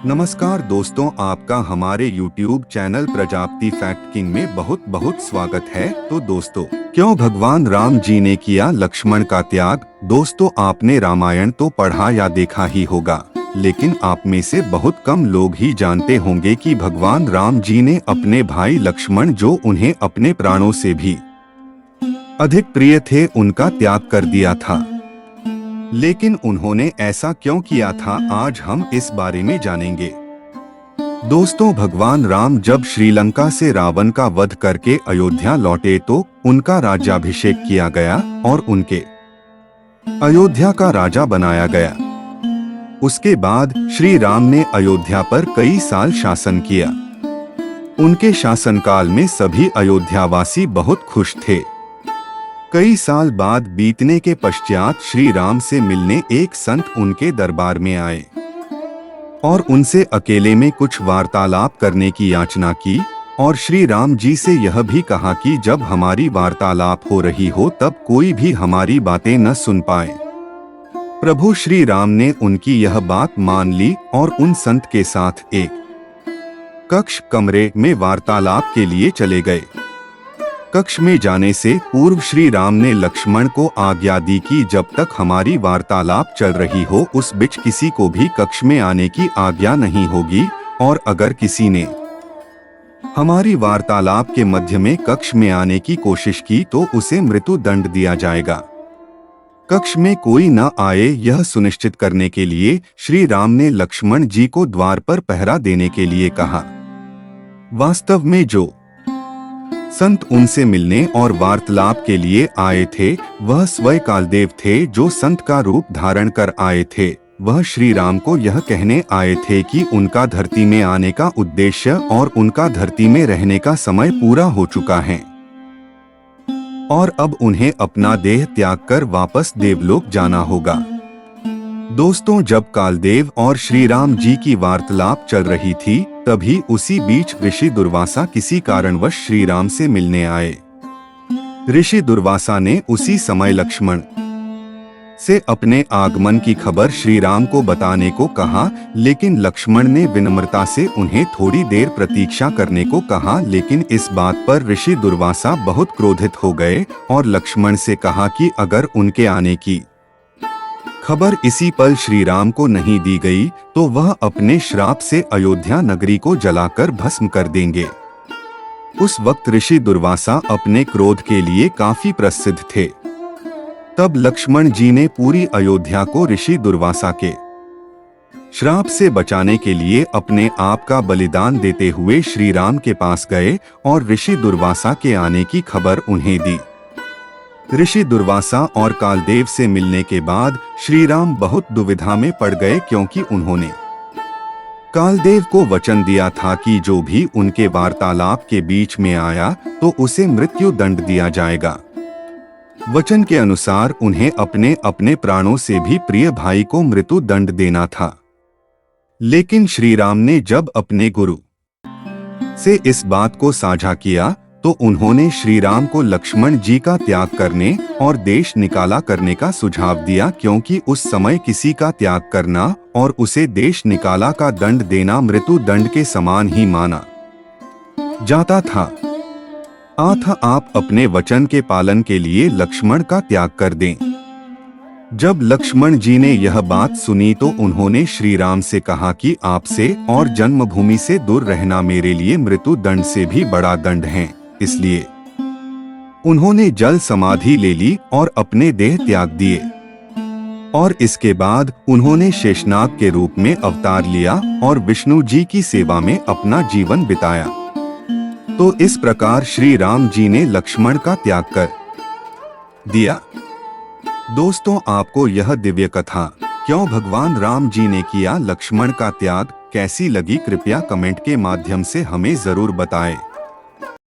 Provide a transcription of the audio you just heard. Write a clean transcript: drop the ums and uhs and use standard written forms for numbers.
नमस्कार दोस्तों, आपका हमारे YouTube channel Prajapati fact king में बहुत बहुत स्वागत है। तो दोस्तों, क्यों भगवान राम जी ने किया लक्ष्मण का त्याग? दोस्तों, आपने रामायण तो पढ़ा या देखा ही होगा, लेकिन आप में से बहुत कम लोग ही जानते होंगे कि भगवान राम जी ने अपने भाई लक्ष्मण, जो उन्हें अपने प्राणों से भी अधिक प्रिय थे, उनका त्याग कर दिया था। लेकिन उन्होंने ऐसा क्यों किया था, आज हम इस बारे में जानेंगे। दोस्तों, भगवान राम जब श्रीलंका से रावण का वध करके अयोध्या लौटे तो उनका राज्याभिषेक किया गया और उनके अयोध्या का राजा बनाया गया। उसके बाद श्री राम ने अयोध्या पर कई साल शासन किया। उनके शासनकाल में सभी अयोध्यावासी बहुत खुश थे। कई साल बाद बीतने के पश्चात श्री राम से मिलने एक संत उनके दरबार में आए और उनसे अकेले में कुछ वार्तालाप करने की याचना की और श्री राम जी से यह भी कहा कि जब हमारी वार्तालाप हो रही हो तब कोई भी हमारी बातें न सुन पाए। प्रभु श्री राम ने उनकी यह बात मान ली और उन संत के साथ एक कमरे में वार्तालाप के लिए चले गए। कक्ष में जाने से पूर्व श्री राम ने लक्ष्मण को आज्ञा दी कि जब तक हमारी वार्तालाप चल रही हो उस बीच किसी को भी कक्ष में आने की आज्ञा नहीं होगी, और अगर किसी ने हमारी वार्तालाप के मध्य में कक्ष में आने की कोशिश की तो उसे मृत्यु दंड दिया जाएगा। कक्ष में कोई न आए, यह सुनिश्चित करने के लिए श्री राम ने लक्ष्मण जी को द्वार पर पहरा देने के लिए कहा। वास्तव में जो संत उनसे मिलने और वार्तालाप के लिए आए थे वह स्वयं कालदेव थे, जो संत का रूप धारण कर आए थे। वह श्री राम को यह कहने आए थे कि उनका धरती में आने का उद्देश्य और उनका धरती में रहने का समय पूरा हो चुका है और अब उन्हें अपना देह त्याग कर वापस देवलोक जाना होगा। दोस्तों, जब कालदेव और श्री राम जी की वार्तालाप चल रही थी तभी उसी बीच ऋषि दुर्वासा किसी कारणवश श्री राम से मिलने आए। ऋषि दुर्वासा ने उसी समय लक्ष्मण से अपने आगमन की खबर श्री राम को बताने को कहा, लेकिन लक्ष्मण ने विनम्रता से उन्हें थोड़ी देर प्रतीक्षा करने को कहा। लेकिन इस बात पर ऋषि दुर्वासा बहुत क्रोधित हो गए और लक्ष्मण से कहा कि अगर उनके आने की खबर इसी पल श्री राम को नहीं दी गई तो वह अपने श्राप से अयोध्या नगरी को जलाकर भस्म कर देंगे। उस वक्त ऋषि दुर्वासा अपने क्रोध के लिए काफी प्रसिद्ध थे। तब लक्ष्मण जी ने पूरी अयोध्या को ऋषि दुर्वासा के श्राप से बचाने के लिए अपने आप का बलिदान देते हुए श्री राम के पास गए और ऋषि दुर्वासा के आने की खबर उन्हें दी। ऋषि दुर्वासा और कालदेव से मिलने के बाद श्री राम बहुत दुविधा में पड़ गए, क्योंकि उन्होंने कालदेव को वचन दिया था कि जो भी उनके वार्तालाप के बीच में आया तो उसे मृत्यु दंड दिया जाएगा। वचन के अनुसार उन्हें अपने अपने प्राणों से भी प्रिय भाई को मृत्यु दंड देना था। लेकिन श्री राम ने जब अपने गुरु से इस बात को साझा किया तो उन्होंने श्री राम को लक्ष्मण जी का त्याग करने और देश निकाला करने का सुझाव दिया, क्योंकि उस समय किसी का त्याग करना और उसे देश निकाला का दंड देना मृत्यु दंड के समान ही माना जाता था। आप अपने वचन के पालन के लिए लक्ष्मण का त्याग कर दें। जब लक्ष्मण जी ने यह बात सुनी तो उन्होंने श्री राम से कहा कि आपसे और जन्मभूमि से दूर रहना मेरे लिए मृत्यु दंड से भी बड़ा दंड है। इसलिए उन्होंने जल समाधि ले ली और अपने देह त्याग दिए और इसके बाद उन्होंने शेषनाग के रूप में अवतार लिया और विष्णु जी की सेवा में अपना जीवन बिताया। तो इस प्रकार श्री राम जी ने लक्ष्मण का त्याग कर दिया। दोस्तों, आपको यह दिव्य कथा क्यों भगवान राम जी ने किया लक्ष्मण का त्याग कैसी लगी, कृपया कमेंट के माध्यम से हमें जरूर बताएं।